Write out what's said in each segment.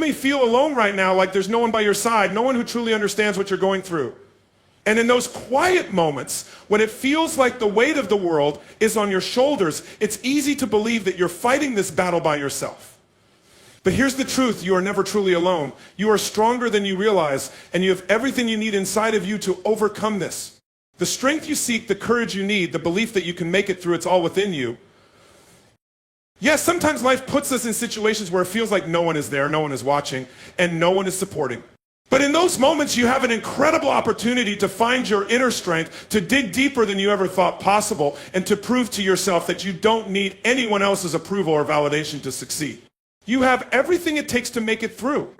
may feel alone right now, like there's no one by your side, no one who truly understands what you're going through. And in those quiet moments, when it feels like the weight of the world is on your shoulders, it's easy to believe that you're fighting this battle by yourself. But here's the truth, you are never truly alone. You are stronger than you realize, and you have everything you need inside of you to overcome this. The strength you seek, the courage you need, the belief that you can make it through, it's all within you. Yes, sometimes life puts us in situations where it feels like no one is there, no one is watching, and no one is supporting. But in those moments, you have an incredible opportunity to find your inner strength, to dig deeper than you ever thought possible, and to prove to yourself that you don't need anyone else's approval or validation to succeed. You have everything it takes to make it through.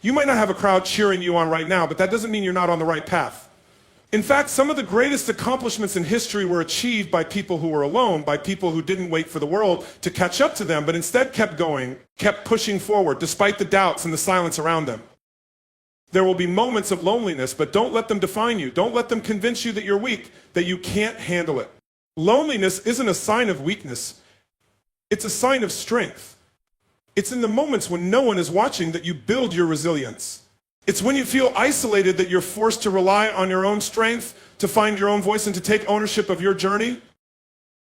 You might not have a crowd cheering you on right now, but that doesn't mean you're not on the right path. In fact, some of the greatest accomplishments in history were achieved by people who were alone, by people who didn't wait for the world to catch up to them, but instead kept going, kept pushing forward, despite the doubts and the silence around them. There will be moments of loneliness, but don't let them define you. Don't let them convince you that you're weak, that you can't handle it. Loneliness isn't a sign of weakness. It's a sign of strength. It's in the moments when no one is watching that you build your resilience. It's when you feel isolated that you're forced to rely on your own strength, to find your own voice, and to take ownership of your journey.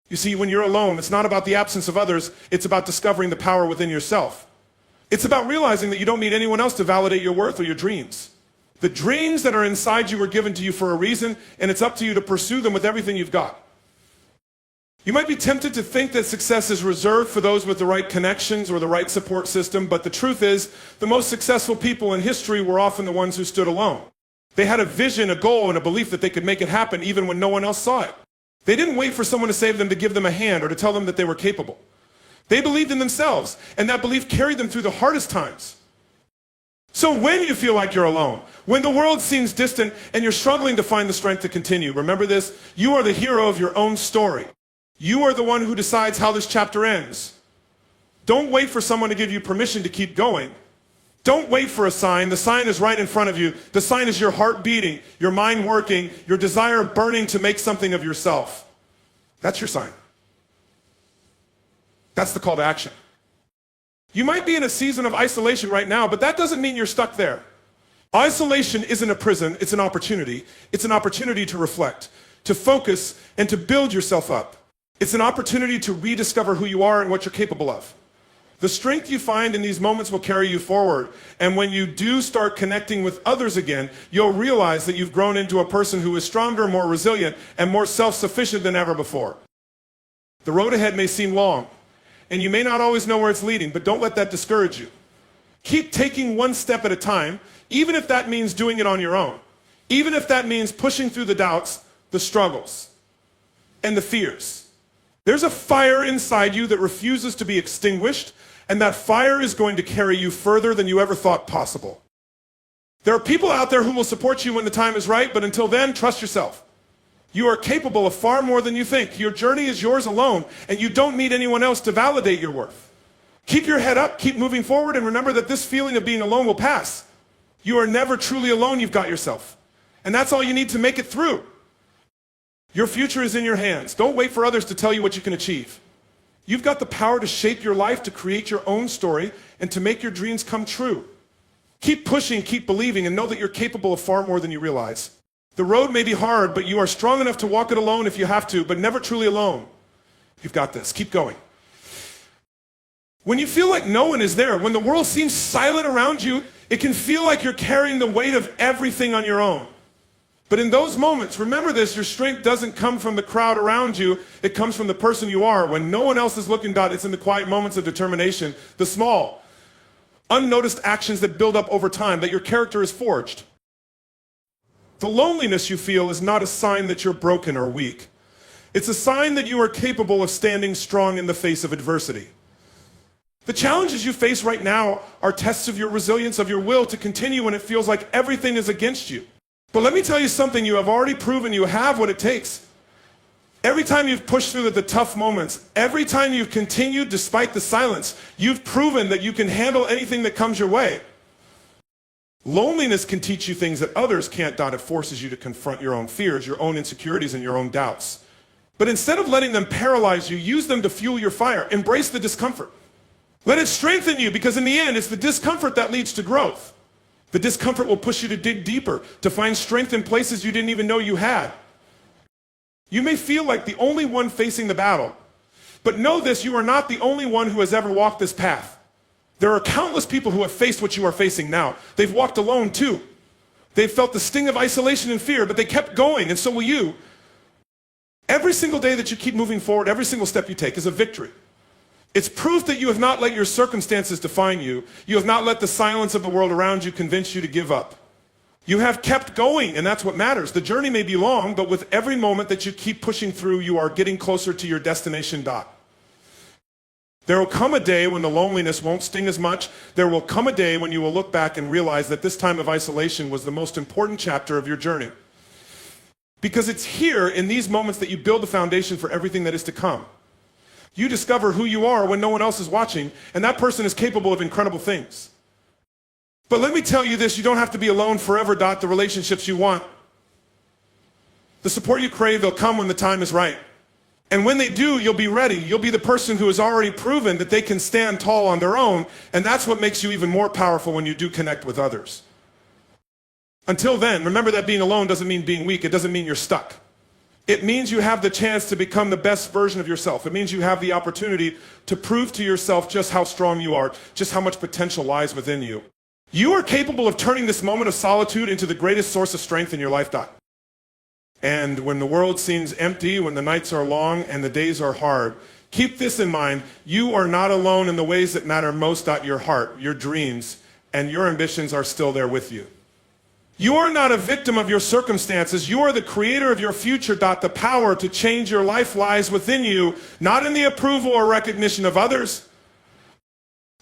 You see, when you're alone, it's not about the absence of others, it's about discovering the power within yourself. It's about realizing that you don't need anyone else to validate your worth or your dreams. The dreams that are inside you were given to you for a reason, and it's up to you to pursue them with everything you've got. You might be tempted to think that success is reserved for those with the right connections or the right support system, but the truth is, the most successful people in history were often the ones who stood alone. They had a vision, a goal, and a belief that they could make it happen even when no one else saw it. They didn't wait for someone to save them, to give them a hand, or to tell them that they were capable. They believed in themselves, and that belief carried them through the hardest times. So when you feel like you're alone, when the world seems distant and you're struggling to find the strength to continue, remember this, you are the hero of your own story. You are the one who decides how this chapter ends. Don't wait for someone to give you permission to keep going. Don't wait for a sign. The sign is right in front of you. The sign is your heart beating, your mind working, your desire burning to make something of yourself. That's your sign. That's the call to action. You might be in a season of isolation right now, but that doesn't mean you're stuck there. Isolation isn't a prison, it's an opportunity. It's an opportunity to reflect, to focus, and to build yourself up. It's an opportunity to rediscover who you are and what you're capable of. The strength you find in these moments will carry you forward. And when you do start connecting with others again, you'll realize that you've grown into a person who is stronger, more resilient, and more self-sufficient than ever before. The road ahead may seem long, and you may not always know where it's leading, but don't let that discourage you. Keep taking one step at a time, even if that means doing it on your own. Even if that means pushing through the doubts, the struggles, and the fears. There's a fire inside you that refuses to be extinguished, and that fire is going to carry you further than you ever thought possible. There are people out there who will support you when the time is right, but until then, trust yourself. You are capable of far more than you think. Your journey is yours alone, and you don't need anyone else to validate your worth. Keep your head up, keep moving forward, and remember that this feeling of being alone will pass. You are never truly alone, you've got yourself. And that's all you need to make it through. Your future is in your hands. Don't wait for others to tell you what you can achieve. You've got the power to shape your life, to create your own story, and to make your dreams come true. Keep pushing, keep believing, and know that you're capable of far more than you realize. The road may be hard, but you are strong enough to walk it alone if you have to, but never truly alone. You've got this. Keep going. When you feel like no one is there, when the world seems silent around you, it can feel like you're carrying the weight of everything on your own. But in those moments, remember this, your strength doesn't come from the crowd around you, it comes from the person you are. When no one else is looking, it's in the quiet moments of determination, the small, unnoticed actions that build up over time, that your character is forged. The loneliness you feel is not a sign that you're broken or weak. It's a sign that you are capable of standing strong in the face of adversity. The challenges you face right now are tests of your resilience, of your will to continue when it feels like everything is against you. But let me tell you something, you have already proven you have what it takes. Every time you've pushed through the tough moments, every time you've continued despite the silence, you've proven that you can handle anything that comes your way. Loneliness can teach you things that others can't. It forces you to confront your own fears, your own insecurities, and your own doubts. But instead of letting them paralyze you, use them to fuel your fire. Embrace the discomfort. Let it strengthen you, because in the end, it's the discomfort that leads to growth. The discomfort will push you to dig deeper, to find strength in places you didn't even know you had. You may feel like the only one facing the battle, but know this, you are not the only one who has ever walked this path. There are countless people who have faced what you are facing now. They've walked alone too. They've felt the sting of isolation and fear, but they kept going, and so will you. Every single day that you keep moving forward, every single step you take is a victory. It's proof that you have not let your circumstances define you. You have not let the silence of the world around you convince you to give up. You have kept going, and that's what matters. The journey may be long, but with every moment that you keep pushing through, you are getting closer to your destination dot. There will come a day when the loneliness won't sting as much. There will come a day when you will look back and realize that this time of isolation was the most important chapter of your journey. Because it's here in these moments that you build the foundation for everything that is to come. You discover who you are when no one else is watching, and that person is capable of incredible things. But let me tell you this, you don't have to be alone forever, Dot. The relationships you want, the support you crave, they'll come when the time is right. And when they do, you'll be ready. You'll be the person who has already proven that they can stand tall on their own, and that's what makes you even more powerful when you do connect with others. Until then, remember that being alone doesn't mean being weak. It doesn't mean you're stuck. It means you have the chance to become the best version of yourself. It means you have the opportunity to prove to yourself just how strong you are, just how much potential lies within you. You are capable of turning this moment of solitude into the greatest source of strength in your life, Dot. And when the world seems empty, when the nights are long and the days are hard, keep this in mind. You are not alone in the ways that matter most. Dot. Your heart, your dreams, and your ambitions are still there with you. You are not a victim of your circumstances. You are the creator of your future. Dot. The power to change your life lies within you, not in the approval or recognition of others.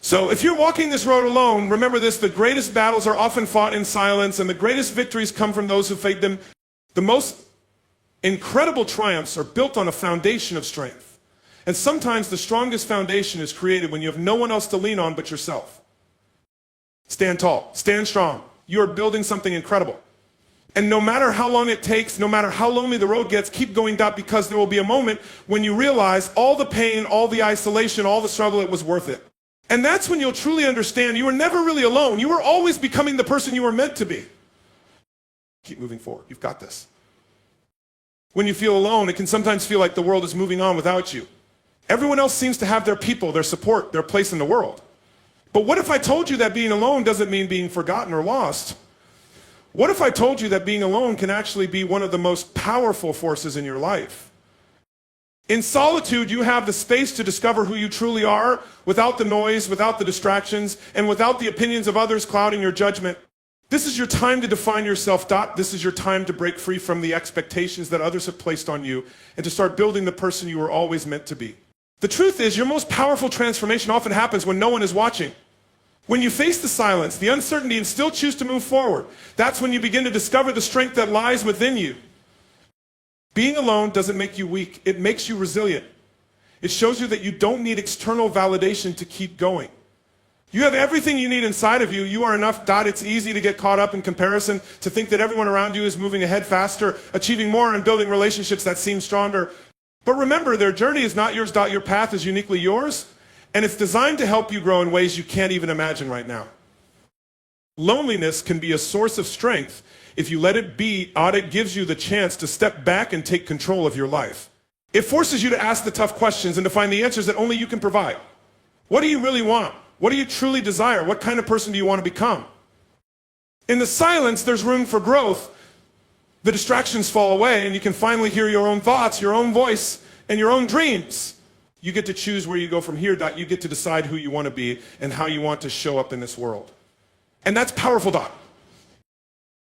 So if you're walking this road alone, remember this, the greatest battles are often fought in silence, and the greatest victories come from those who fight them. The most incredible triumphs are built on a foundation of strength. And sometimes the strongest foundation is created when you have no one else to lean on but yourself. Stand tall, stand strong. You are building something incredible. And no matter how long it takes, no matter how lonely the road gets, keep going, Dot, because there will be a moment when you realize all the pain, all the isolation, all the struggle, it was worth it. And that's when you'll truly understand you were never really alone. You were always becoming the person you were meant to be. Keep moving forward. You've got this. When you feel alone, it can sometimes feel like the world is moving on without you. Everyone else seems to have their people, their support, their place in the world. But what if I told you that being alone doesn't mean being forgotten or lost? What if I told you that being alone can actually be one of the most powerful forces in your life? In solitude, you have the space to discover who you truly are without the noise, without the distractions, and without the opinions of others clouding your judgment. This is your time to define yourself, Dot. This is your time to break free from the expectations that others have placed on you and to start building the person you were always meant to be. The truth is, your most powerful transformation often happens when no one is watching. When you face the silence, the uncertainty, and still choose to move forward, that's when you begin to discover the strength that lies within you. Being alone doesn't make you weak. It makes you resilient. It shows you that you don't need external validation to keep going. You have everything you need inside of you. You are enough, Dot. It's easy to get caught up in comparison, to think that everyone around you is moving ahead faster, achieving more, and building relationships that seem stronger. But remember, their journey is not yours, Dot. Your path is uniquely yours, and it's designed to help you grow in ways you can't even imagine right now. Loneliness can be a source of strength if you let it be. It gives you the chance to step back and take control of your life. It forces you to ask the tough questions and to find the answers that only you can provide. What do you really want? What do you truly desire? What kind of person do you want to become? In the silence, there's room for growth. The distractions fall away, and you can finally hear your own thoughts, your own voice, and your own dreams. You get to choose where you go from here, Dot. You get to decide who you want to be and how you want to show up in this world. And that's powerful, Dot.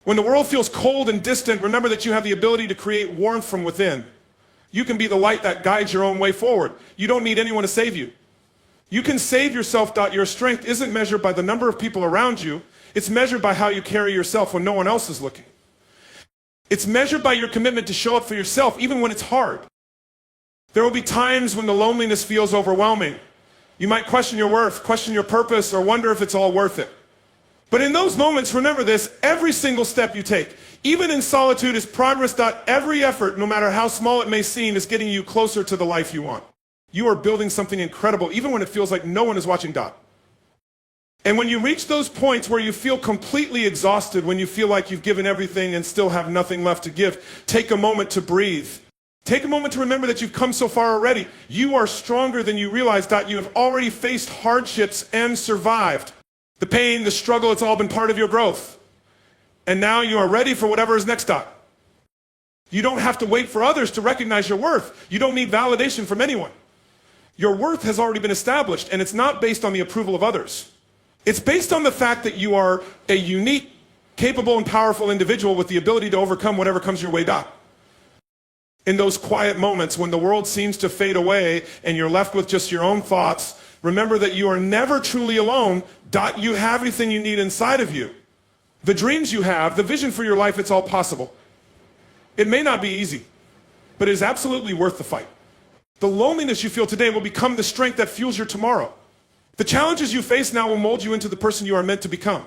When the world feels cold and distant, remember that you have the ability to create warmth from within. You can be the light that guides your own way forward. You don't need anyone to save you. You can save yourself, Dot. Your strength isn't measured by the number of people around you. It's measured by how you carry yourself when no one else is looking. It's measured by your commitment to show up for yourself, even when it's hard. There will be times when the loneliness feels overwhelming. You might question your worth, question your purpose, or wonder if it's all worth it. But in those moments, remember this, every single step you take, even in solitude, is progress. Every effort, no matter how small it may seem, is getting you closer to the life you want. You are building something incredible, even when it feels like no one is watching dot. And when you reach those points where you feel completely exhausted, when you feel like you've given everything and still have nothing left to give, take a moment to breathe. Take a moment to remember that you've come so far already. You are stronger than you realize, dot. You have already faced hardships and survived. The pain, the struggle, it's all been part of your growth. And now you are ready for whatever is next, dot. You don't have to wait for others to recognize your worth. You don't need validation from anyone. Your worth has already been established, and it's not based on the approval of others. It's based on the fact that you are a unique, capable, and powerful individual with the ability to overcome whatever comes your way, dot. In those quiet moments when the world seems to fade away and you're left with just your own thoughts, remember that you are never truly alone, dot. You have everything you need inside of you. The dreams you have, the vision for your life, it's all possible. It may not be easy, but it is absolutely worth the fight. The loneliness you feel today will become the strength that fuels your tomorrow. The challenges you face now will mold you into the person you are meant to become.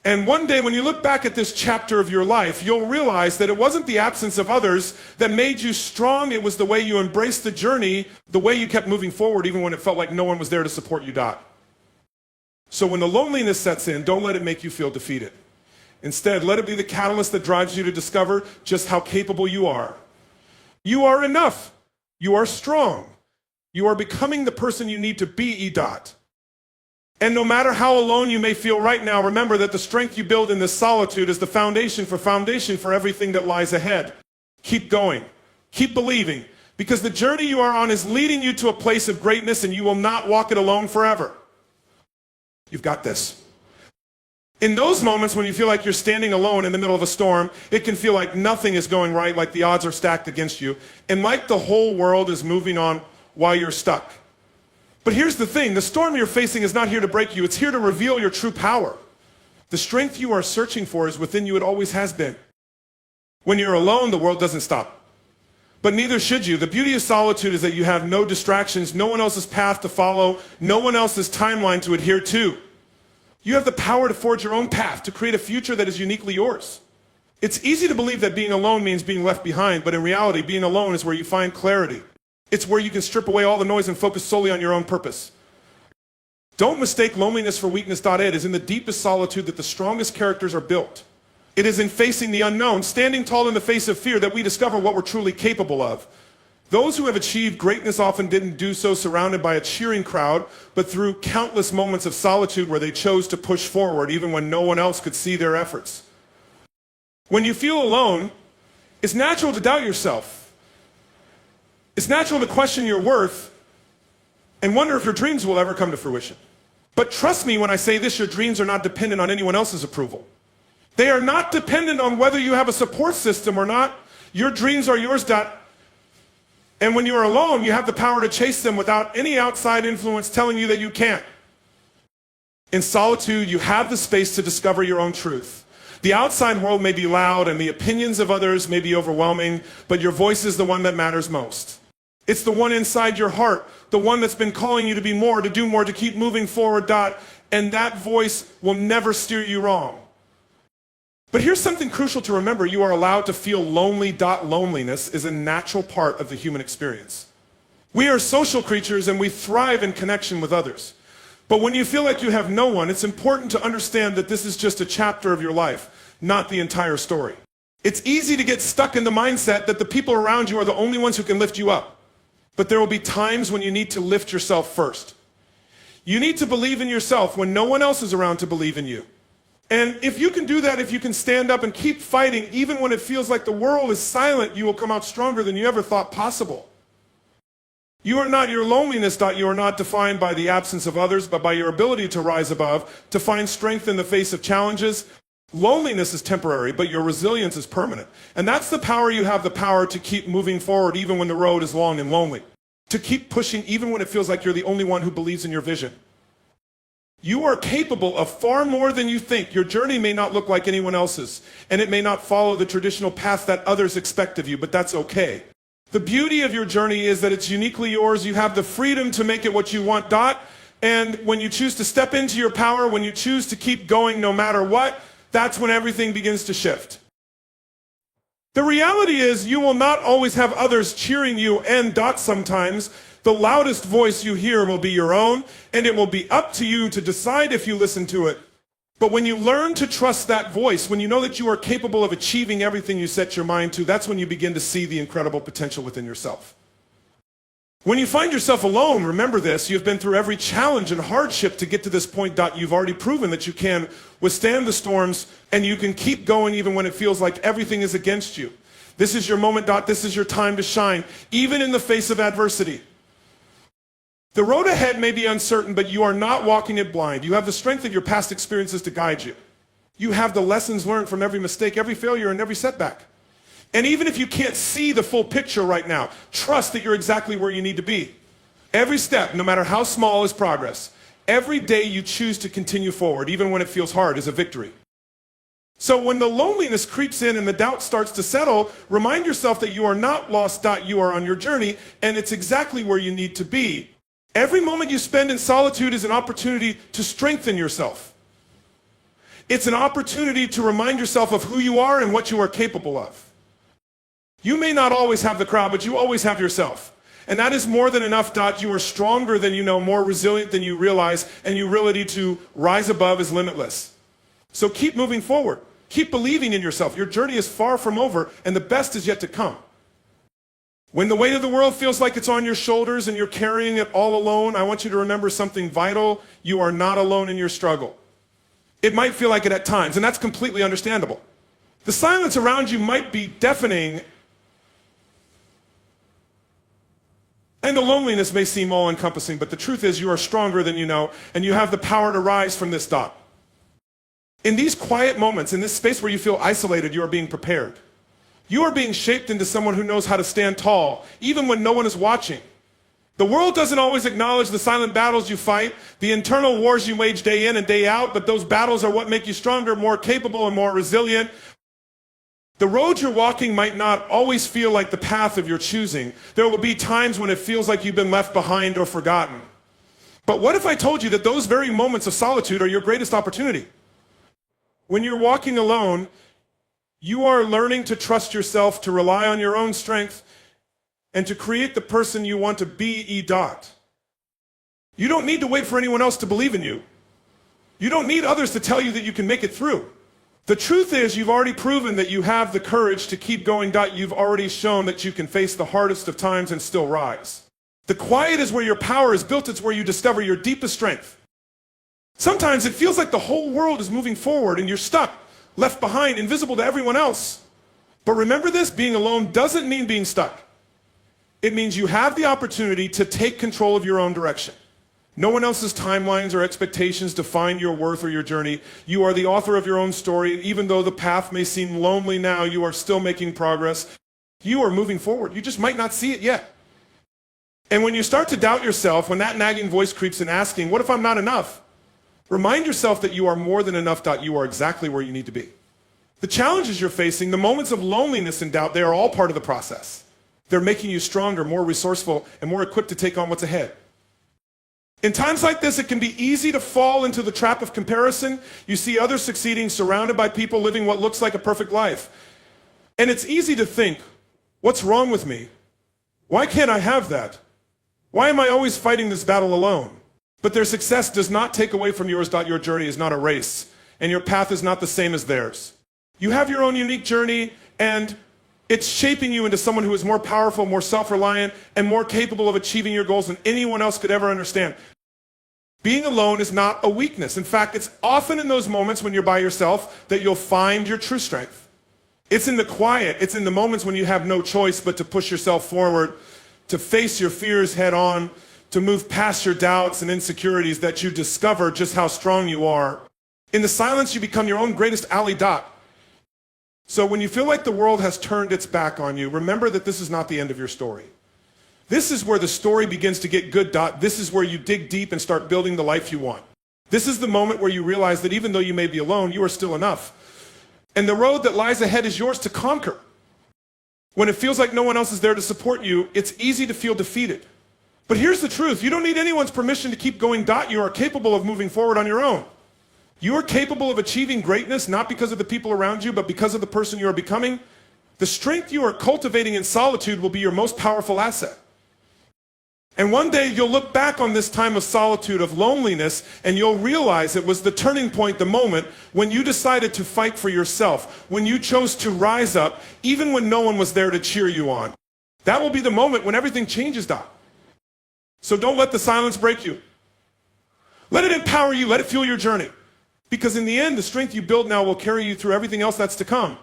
And one day when you look back at this chapter of your life, you'll realize that it wasn't the absence of others that made you strong. It was the way you embraced the journey, the way you kept moving forward even when it felt like no one was there to support you, dot. So when the loneliness sets in, don't let it make you feel defeated. Instead, let it be the catalyst that drives you to discover just how capable you are. You are enough. You are strong. You are becoming the person you need to be, E. Dot. And no matter how alone you may feel right now, remember that the strength you build in this solitude is the foundation for everything that lies ahead. Keep going. Keep believing. Because the journey you are on is leading you to a place of greatness, and you will not walk it alone forever. You've got this. In those moments when you feel like you're standing alone in the middle of a storm, it can feel like nothing is going right, like the odds are stacked against you, and like the whole world is moving on while you're stuck. But here's the thing, the storm you're facing is not here to break you, it's here to reveal your true power. The strength you are searching for is within you, it always has been. When you're alone, the world doesn't stop. But neither should you. The beauty of solitude is that you have no distractions, no one else's path to follow, no one else's timeline to adhere to. You have the power to forge your own path, to create a future that is uniquely yours. It's easy to believe that being alone means being left behind, but in reality, being alone is where you find clarity. It's where you can strip away all the noise and focus solely on your own purpose. Don't mistake loneliness for weakness. It is in the deepest solitude that the strongest characters are built. It is in facing the unknown, standing tall in the face of fear, that we discover what we're truly capable of. Those who have achieved greatness often didn't do so surrounded by a cheering crowd, but through countless moments of solitude where they chose to push forward even when no one else could see their efforts. When you feel alone, it's natural to doubt yourself. It's natural to question your worth and wonder if your dreams will ever come to fruition. But trust me when I say this, your dreams are not dependent on anyone else's approval. They are not dependent on whether you have a support system or not. Your dreams are yours, dot. And when you are alone, you have the power to chase them without any outside influence telling you that you can't. In solitude, you have the space to discover your own truth. The outside world may be loud and the opinions of others may be overwhelming, but your voice is the one that matters most. It's the one inside your heart, the one that's been calling you to be more, to do more, to keep moving forward, dot. And that voice will never steer you wrong. But here's something crucial to remember. You are allowed to feel lonely, dot. Loneliness is a natural part of the human experience. We are social creatures and we thrive in connection with others. But when you feel like you have no one, it's important to understand that this is just a chapter of your life, not the entire story. It's easy to get stuck in the mindset that the people around you are the only ones who can lift you up. But there will be times when you need to lift yourself first. You need to believe in yourself when no one else is around to believe in you. And if you can do that, if you can stand up and keep fighting, even when it feels like the world is silent, you will come out stronger than you ever thought possible. You are not your loneliness, dot. You are not defined by the absence of others, but by your ability to rise above, to find strength in the face of challenges. Loneliness is temporary, but your resilience is permanent. And that's the power you have, the power to keep moving forward even when the road is long and lonely. To keep pushing even when it feels like you're the only one who believes in your vision. You are capable of far more than you think. Your journey may not look like anyone else's, and it may not follow the traditional path that others expect of you, but that's okay. The beauty of your journey is that it's uniquely yours. You have the freedom to make it what you want, dot. And when you choose to step into your power, when you choose to keep going no matter what, that's when everything begins to shift. The reality is you will not always have others cheering you, and dot. Sometimes The loudest voice you hear will be your own, and it will be up to you to decide if you listen to it. But when you learn to trust that voice, when you know that you are capable of achieving everything you set your mind to, that's when you begin to see the incredible potential within yourself. When you find yourself alone, remember this, you've been through every challenge and hardship to get to this point. You've already proven that you can withstand the storms and you can keep going even when it feels like everything is against you. This is your moment. This is your time to shine, even in the face of adversity. The road ahead may be uncertain, but you are not walking it blind. You have the strength of your past experiences to guide you. You have the lessons learned from every mistake, every failure, and every setback. And even if you can't see the full picture right now, trust that you're exactly where you need to be. Every step, no matter how small, is progress. Every day you choose to continue forward, even when it feels hard, is a victory. So when the loneliness creeps in and the doubt starts to settle, remind yourself that you are not lost. You are on your journey, and it's exactly where you need to be. Every moment you spend in solitude is an opportunity to strengthen yourself. It's an opportunity to remind yourself of who you are and what you are capable of. You may not always have the crowd, but you always have yourself. And that is more than enough. You are stronger than you know, more resilient than you realize, and your ability to rise above is limitless. So keep moving forward. Keep believing in yourself. Your journey is far from over, and the best is yet to come. When the weight of the world feels like it's on your shoulders and you're carrying it all alone, I want you to remember something vital. You are not alone in your struggle. It might feel like it at times, and that's completely understandable. The silence around you might be deafening, and the loneliness may seem all-encompassing, but the truth is you are stronger than you know, and you have the power to rise from this dot. In these quiet moments, in this space where you feel isolated, you are being prepared. You are being shaped into someone who knows how to stand tall, even when no one is watching. The world doesn't always acknowledge the silent battles you fight, the internal wars you wage day in and day out, but those battles are what make you stronger, more capable, and more resilient. The road you're walking might not always feel like the path of your choosing. There will be times when it feels like you've been left behind or forgotten. But what if I told you that those very moments of solitude are your greatest opportunity? When you're walking alone, you are learning to trust yourself, to rely on your own strength, and to create the person you want to be. You don't need to wait for anyone else to believe in you. You don't need others to tell you that you can make it through. The truth is, you've already proven that you have the courage to keep going. You've already shown that you can face the hardest of times and still rise. The quiet is where your power is built. It's where you discover your deepest strength. Sometimes it feels like the whole world is moving forward and you're stuck, left behind, invisible to everyone else. But remember this, being alone doesn't mean being stuck. It means you have the opportunity to take control of your own direction. No one else's timelines or expectations define your worth or your journey. You are the author of your own story. Even though the path may seem lonely now, you are still making progress. You are moving forward. You just might not see it yet. And when you start to doubt yourself, when that nagging voice creeps in asking, what if I'm not enough? Remind yourself that you are more than enough. You are exactly where you need to be. The challenges you're facing, the moments of loneliness and doubt, they are all part of the process. They're making you stronger, more resourceful, and more equipped to take on what's ahead. In times like this, it can be easy to fall into the trap of comparison. You see others succeeding, surrounded by people living what looks like a perfect life. And it's easy to think, what's wrong with me? Why can't I have that? Why am I always fighting this battle alone? But their success does not take away from yours. Your journey is not a race, and your path is not the same as theirs. You have your own unique journey, and it's shaping you into someone who is more powerful, more self-reliant, and more capable of achieving your goals than anyone else could ever understand. Being alone is not a weakness. In fact, it's often in those moments when you're by yourself that you'll find your true strength. It's in the quiet. It's in the moments when you have no choice but to push yourself forward, to face your fears head on, to move past your doubts and insecurities that you discover just how strong you are. In the silence, you become your own greatest ally. So when you feel like the world has turned its back on you, remember that this is not the end of your story. This is where the story begins to get good. This is where you dig deep and start building the life you want. This is the moment where you realize that even though you may be alone, you are still enough. And the road that lies ahead is yours to conquer. When it feels like no one else is there to support you, it's easy to feel defeated. But here's the truth. You don't need anyone's permission to keep going. You are capable of moving forward on your own. You are capable of achieving greatness, not because of the people around you, but because of the person you are becoming. The strength you are cultivating in solitude will be your most powerful asset. And one day you'll look back on this time of solitude, of loneliness, and you'll realize it was the turning point, the moment when you decided to fight for yourself, when you chose to rise up, even when no one was there to cheer you on. That will be the moment when everything changes, Doc. So don't let the silence break you. Let it empower you. Let it fuel your journey. Because in the end, the strength you build now will carry you through everything else that's to come.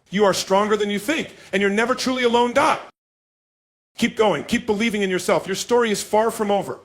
You are stronger than you think, and you're never truly alone, Doc. Keep going. Keep believing in yourself. Your story is far from over.